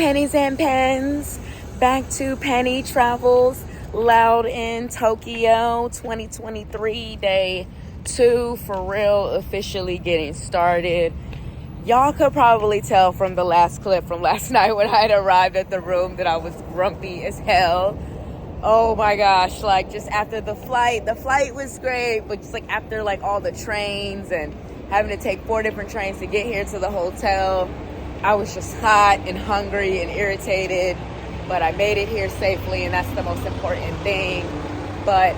Pennies and Pens, back to Penny Travels, Loud in Tokyo 2023, day 2, for real, officially getting started. Y'all could probably tell from the last clip from last night when I had arrived at the room that I was grumpy as hell. Oh my gosh, like just after the flight was great, but just like after like all the trains and having to take 4 different trains to get here to the hotel, I was just hot and hungry and irritated, but I made it here safely, and that's the most important thing. But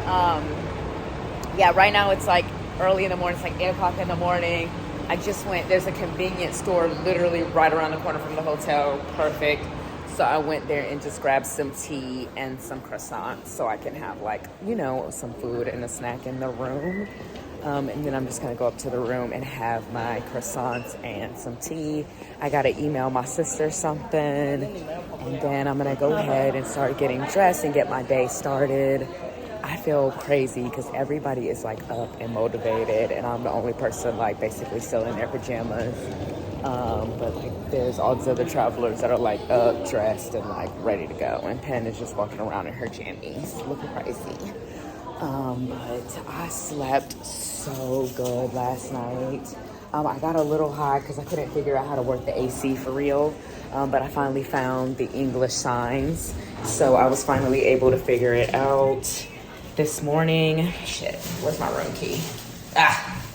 yeah, right now it's like early in the morning. It's like 8 o'clock in the morning. I just went, there's a convenience store literally right around the corner from the hotel. Perfect. So I went there and just grabbed some tea and some croissants so I can have like, you know, some food and a snack in the room. And then I'm just gonna go up to the room and have my croissants and some tea. I gotta email my sister something, and then I'm gonna go ahead and start getting dressed and get my day started. I feel crazy because everybody is like up and motivated, and I'm the only person like basically still in their pajamas. But like there's all these other travelers that are like up, dressed, and like ready to go. And Penn is just walking around in her jammies, looking crazy. But I slept so good last night. I got a little high because I couldn't figure out how to work the AC for real. But I finally found the English signs. So I was finally able to figure it out this morning. Shit, where's my room key?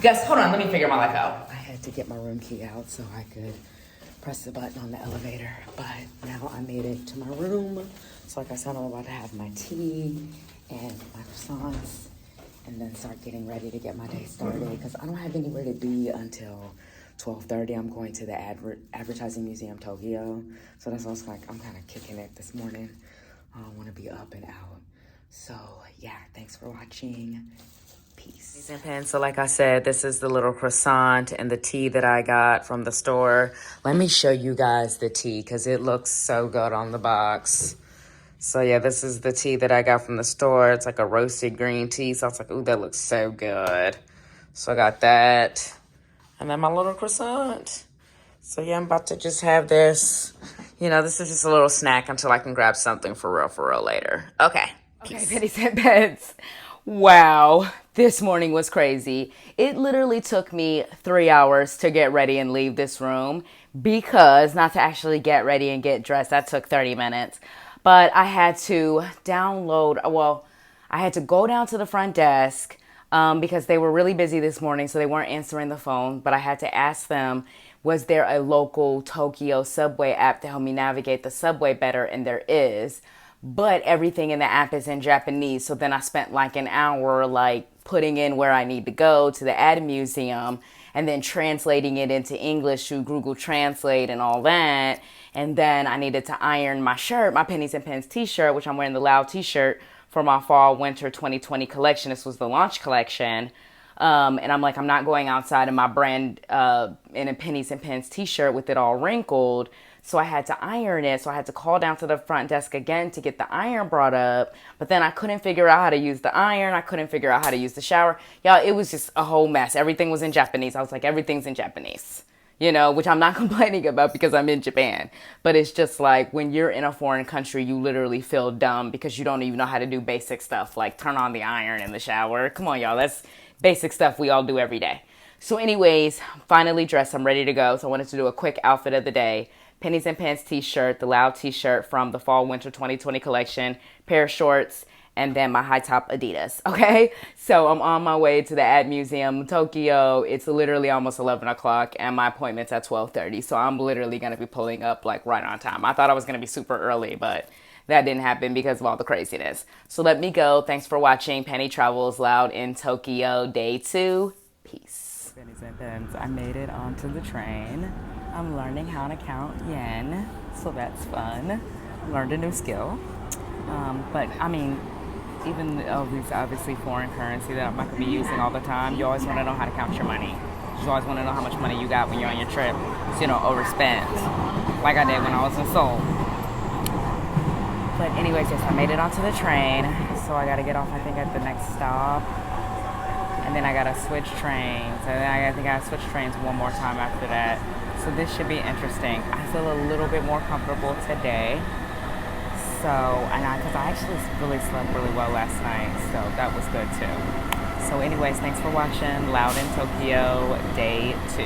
Guys, hold on, let me figure my life out. I had to get my room key out so I could press the button on the elevator. But now I made it to my room. So like I said, I'm about to have my tea and my croissants, and then start getting ready to get my day started because I don't have anywhere to be until 12:30. I'm going to the Advertising Museum Tokyo, so that's why I was like, I'm kind of kicking it this morning. I want to be up and out. So yeah, thanks for watching. Peace. So like I said, this is the little croissant and the tea that I got from the store. Let me show you guys the tea because it looks so good on the box. So yeah, this is the tea that I got from the store. It's like a roasted green tea. So I was like, ooh, that looks so good. So I got that. And then my little croissant. So yeah, I'm about to just have this. You know, this is just a little snack until I can grab something for real later. Okay. Okay, Pennies and Pens. Wow, this morning was crazy. It literally took me 3 hours to get ready and leave this room because not to actually get ready and get dressed, that took 30 minutes. But I had to I had to go down to the front desk because they were really busy this morning, so they weren't answering the phone. But I had to ask them, was there a local Tokyo subway app to help me navigate the subway better? And there is. But everything in the app is in Japanese. So then I spent like an hour like putting in where I need to go to the ad museum and then translating it into English through Google Translate and all that. And then I needed to iron my shirt, my Pennies and Pens t-shirt, which I'm wearing the Loud t-shirt for my fall winter 2020 collection. This was the launch collection. And I'm like, I'm not going outside in my brand in a Pennies and Pens t-shirt with it all wrinkled. So I had to iron it. So I had to call down to the front desk again to get the iron brought up. But then I couldn't figure out how to use the iron. I couldn't figure out how to use the shower. Y'all, it was just a whole mess. Everything was in Japanese. I was like, everything's in Japanese. You know, which I'm not complaining about because I'm in Japan. But it's just like when you're in a foreign country, you literally feel dumb because you don't even know how to do basic stuff like turn on the iron in the shower. Come on, y'all. That's basic stuff we all do every day. So anyways, finally dressed. I'm ready to go. So I wanted to do a quick outfit of the day. Pennies and Pens t-shirt, the Loud t-shirt from the fall winter 2020 collection, pair of shorts, and then my high top Adidas. Okay, so I'm on my way to the Ad Museum Tokyo. It's literally almost 11 o'clock and my appointment's at 12:30. So I'm literally going to be pulling up like right on time. I thought I was going to be super early, but that didn't happen because of all the craziness. So let me go. Thanks for watching Penny Travels Loud in Tokyo Day 2. Peace. Pennies and Pens, I made it onto the train. I'm learning how to count yen, so that's fun. Learned a new skill. But I mean, even though these obviously foreign currency that I'm not going to be using all the time, you always want to know how to count your money. You always want to know how much money you got when you're on your trip, so you don't overspend, like I did when I was in Seoul. But anyways, yes, I made it onto the train, so I got to get off, I think, at the next stop. And then I got to switch trains. And then I think I switch trains one more time after that. So this should be interesting. I feel a little bit more comfortable today. So, because I actually really slept really well last night, so that was good too. So anyways, thanks for watching Loud in Tokyo Day 2.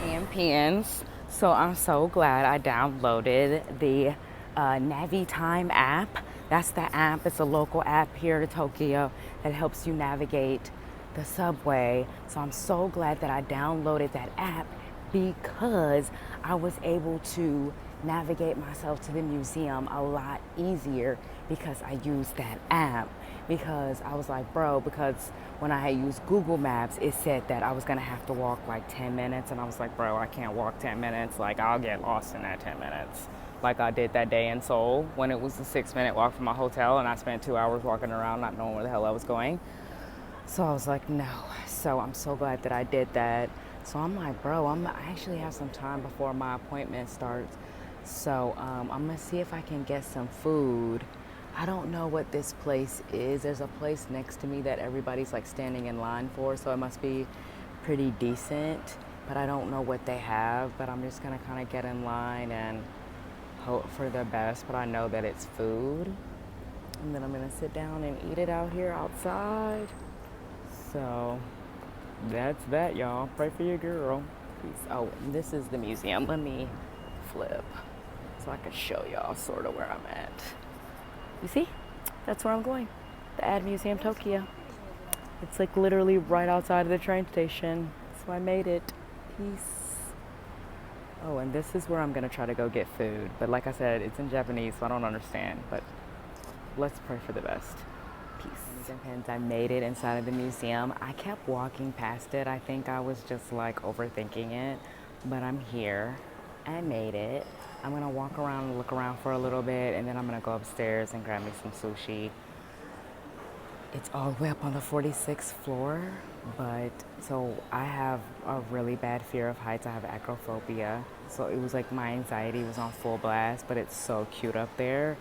Champions. So I'm so glad I downloaded the Navi Time app. That's the app. It's a local app here to Tokyo that helps you navigate the subway. So I'm so glad that I downloaded that app because I was able to navigate myself to the museum a lot easier because I used that app. Because I was like, bro, because when I had used Google Maps, it said that I was gonna have to walk like 10 minutes. And I was like, bro, I can't walk 10 minutes. Like, I'll get lost in that 10 minutes. Like I did that day in Seoul when it was a 6-minute walk from my hotel and I spent 2 hours walking around not knowing where the hell I was going. So I was like, no. So I'm so glad that I did that. So I'm like, bro, I actually have some time before my appointment starts. So I'm gonna see if I can get some food. I don't know what this place is. There's a place next to me that everybody's like standing in line for, so it must be pretty decent, but I don't know what they have. But I'm just gonna kind of get in line and hope for the best, but I know that it's food. And then I'm gonna sit down and eat it out here outside. So that's that, y'all. Pray for your girl. Peace. Oh, this is the museum. Let me flip so I can show y'all sort of where I'm at. You see? That's where I'm going. The Ad Museum Tokyo. It's like literally right outside of the train station. So I made it. Peace. Oh, and this is where I'm gonna try to go get food. But like I said, it's in Japanese, so I don't understand. But let's pray for the best. Peace. I made it inside of the museum. I kept walking past it. I think I was just like overthinking it. But I'm here. I made it. I'm gonna walk around and look around for a little bit, and then I'm gonna go upstairs and grab me some sushi. It's all the way up on the 46th floor, but so I have a really bad fear of heights. I have acrophobia, so it was like my anxiety was on full blast, but it's so cute up there.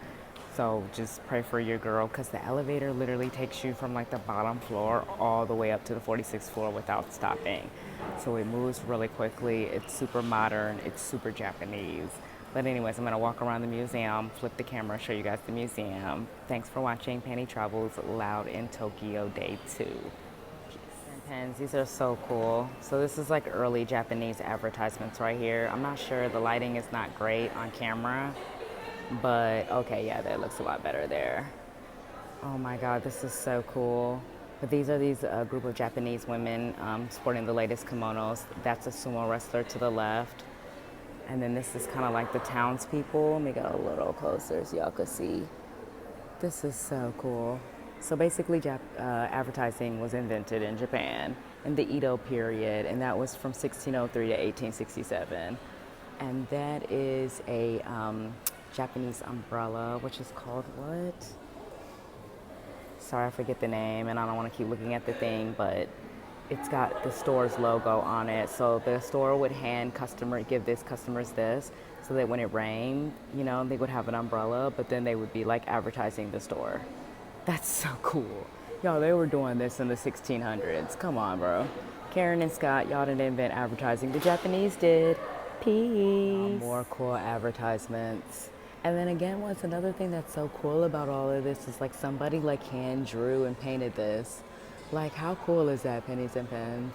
So just pray for your girl, because the elevator literally takes you from like the bottom floor all the way up to the 46th floor without stopping. So it moves really quickly. It's super modern. It's super Japanese. But anyways, I'm gonna walk around the museum, flip the camera, show you guys the museum. Thanks for watching Penny Travels Loud in Tokyo Day 2. Peace. Pens, these are so cool. So this is like early Japanese advertisements right here. I'm not sure, the lighting is not great on camera, but okay, yeah, that looks a lot better there. Oh my God, this is so cool. But these are group of Japanese women sporting the latest kimonos. That's a sumo wrestler to the left. And then this is kind of like the townspeople. Let me get a little closer so y'all can see. This is so cool. So basically, advertising was invented in Japan in the Edo period, and that was from 1603 to 1867. And that is a Japanese umbrella, which is called what? Sorry, I forget the name, and I don't want to keep looking at the thing, but it's got the store's logo on it. So the store would give this customers this, so that when it rained, you know, they would have an umbrella, but then they would be like advertising the store. That's so cool. Y'all, they were doing this in the 1600s. Come on, bro. Karen and Scott, y'all didn't invent advertising. The Japanese did. Peace. More cool advertisements. And then again, what's another thing that's so cool about all of this is like somebody like hand drew and painted this. Like, how cool is that, Pennies and Pens?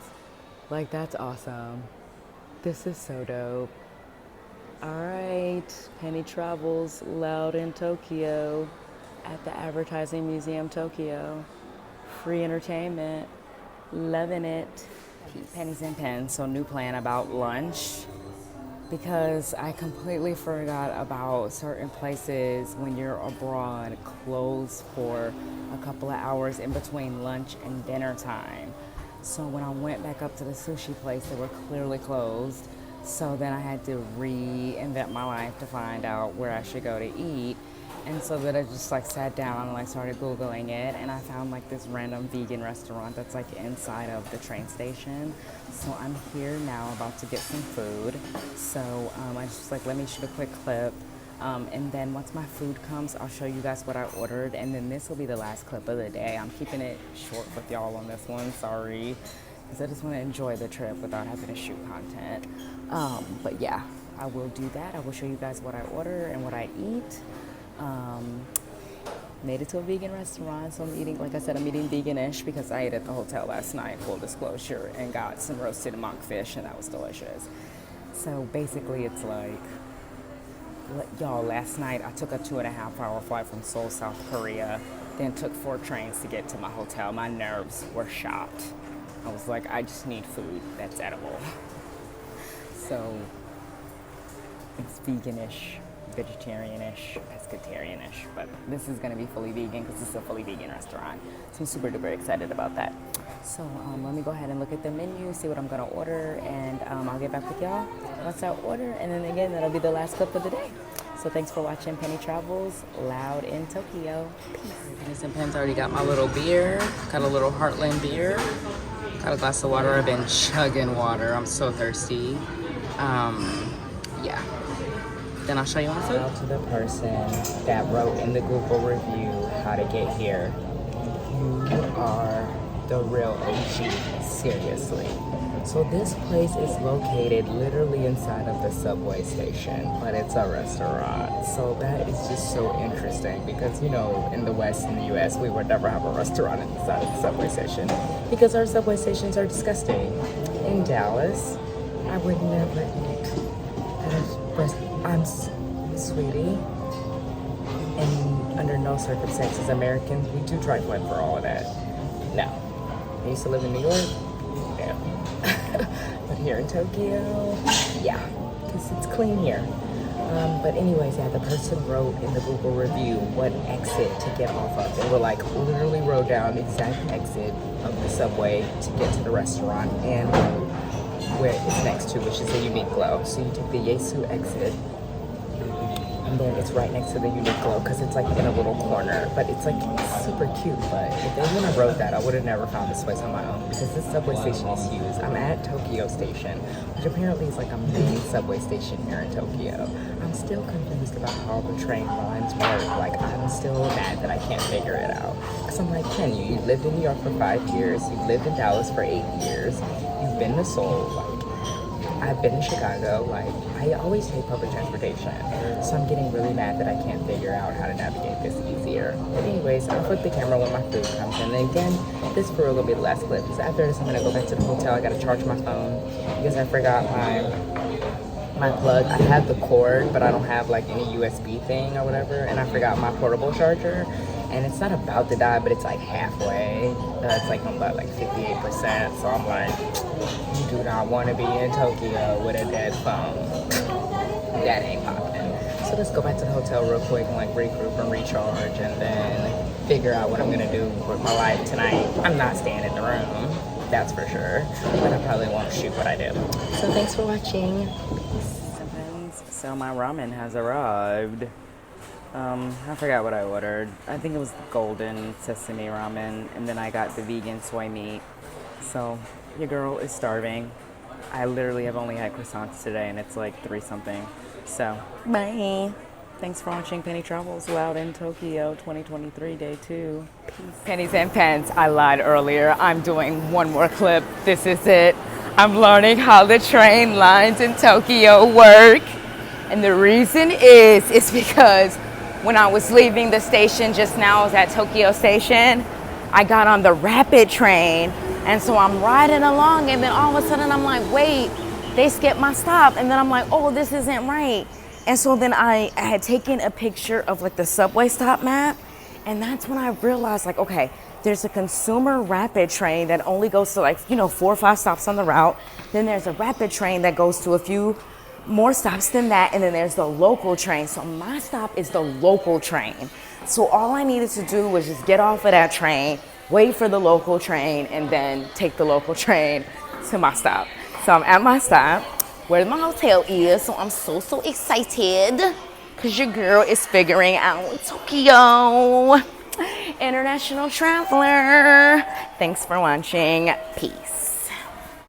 Like, that's awesome. This is so dope. All right, Penny Travels Loud in Tokyo at the Advertising Museum Tokyo. Free entertainment. Loving it. Pennies and Pens, so new plan about lunch. Because I completely forgot about certain places when you're abroad closed for a couple of hours in between lunch and dinner time. So when I went back up to the sushi place, they were clearly closed. So then I had to reinvent my life to find out where I should go to eat. And so that I just like sat down and like started Googling it, and I found like this random vegan restaurant that's like inside of the train station. So I'm here now about to get some food. So I just like, let me shoot a quick clip. And then once my food comes, I'll show you guys what I ordered. And then this will be the last clip of the day. I'm keeping it short with y'all on this one, sorry. because I just want to enjoy the trip without having to shoot content. But yeah, I will do that. I will show you guys what I order and what I eat. Made it to a vegan restaurant, so I'm eating, like I said, I'm eating veganish because I ate at the hotel last night, full disclosure, and got some roasted monkfish, and that was delicious. So basically it's like, y'all, last night I took a 2.5-hour flight from Seoul, South Korea, then took 4 trains to get to my hotel. My nerves were shot. I was like, I just need food that's edible. So it's veganish, vegetarianish, pescatarianish, but this is gonna be fully vegan because it's a fully vegan restaurant. So I'm super duper excited about that. So let me go ahead and look at the menu, see what I'm gonna order, and I'll get back with y'all once I order. And then again, that'll be the last clip of the day. So thanks for watching Penny Travels, Loud in Tokyo. Peace. Pennies and Pens, already got my little beer. Got a little Heartland beer. Got a glass of water. I've been chugging water. I'm so thirsty. Yeah. Then I'll show you my food. Shout out to the person that wrote in the Google review how to get here. You are the real OG, seriously. So this place is located literally inside of the subway station, but it's a restaurant. So that is just so interesting because, you know, in the West, in the US, we would never have a restaurant inside of the subway station because our subway stations are disgusting. In Dallas, I would never eat at a restaurant. I'm sweetie, and under no circumstances, Americans, we do drive one for all of that. No. I used to live in New York. Yeah. But here in Tokyo, yeah, because it's clean here. But anyways, yeah, the person wrote in the Google review what exit to get off of. They were like, literally wrote down the exact exit of the subway to get to the restaurant and where it's next to, which is the Uniqlo. So you take the Yesu exit, and then it's right next to the Uniqlo because it's like in a little corner, but it's like super cute. But if they wouldn't have wrote that, I would have never found this place on my own because this subway station is huge. I'm at Tokyo Station, which apparently is like a main subway station here in Tokyo. I'm still confused about how the train lines work. Like, I'm still mad that I can't figure it out. Because I'm like, Ken, you lived in New York for 5 years, you've lived in Dallas for 8 years, you've been to Seoul, like, I've been in Chicago, like, I always take public transportation. So I'm getting really mad that I can't figure out how to navigate this easier. But anyways, I'll flip the camera when my food comes in. And again, this for will be the last clip. Because after this, I'm gonna go back to the hotel. I gotta charge my phone because I forgot my plug. I have the cord, but I don't have like any USB thing or whatever. And I forgot my portable charger. And it's not about to die, but it's like halfway. It's like I'm about like 58%. So I'm like, you do not want to be in Tokyo with a dead phone. That ain't popping. So let's go back to the hotel real quick and like regroup and recharge and then figure out what I'm gonna do with my life tonight. I'm not staying in the room, that's for sure. But I probably won't shoot what I do. So thanks for watching. So my ramen has arrived. I forgot what I ordered. I think it was the golden sesame ramen, and then I got the vegan soy meat. So your girl is starving. I literally have only had croissants today, and it's like 3 something. So bye. Thanks for watching Penny Travels, Loud in Tokyo 2023 Day 2. Peace. Pennies and Pens, I lied earlier. I'm doing one more clip. This is it. I'm learning how the train lines in Tokyo work. And the reason is because when I was leaving the station just now, I was at Tokyo Station, I got on the rapid train, and so I'm riding along, and then all of a sudden I'm like, wait, they skipped my stop, and then I'm like, oh, this isn't right. And so then I had taken a picture of like the subway stop map, and that's when I realized, like, okay, there's a consumer rapid train that only goes to like, 4 or 5 stops on the route. Then there's a rapid train that goes to a few more stops than that, and then there's the local train. So my stop is the local train. So all I needed to do was just get off of that train, wait for the local train, and then take the local train to my stop. So I'm at my stop where my hotel is, so I'm so excited because your girl is figuring out Tokyo. International traveler. Thanks for watching. Peace.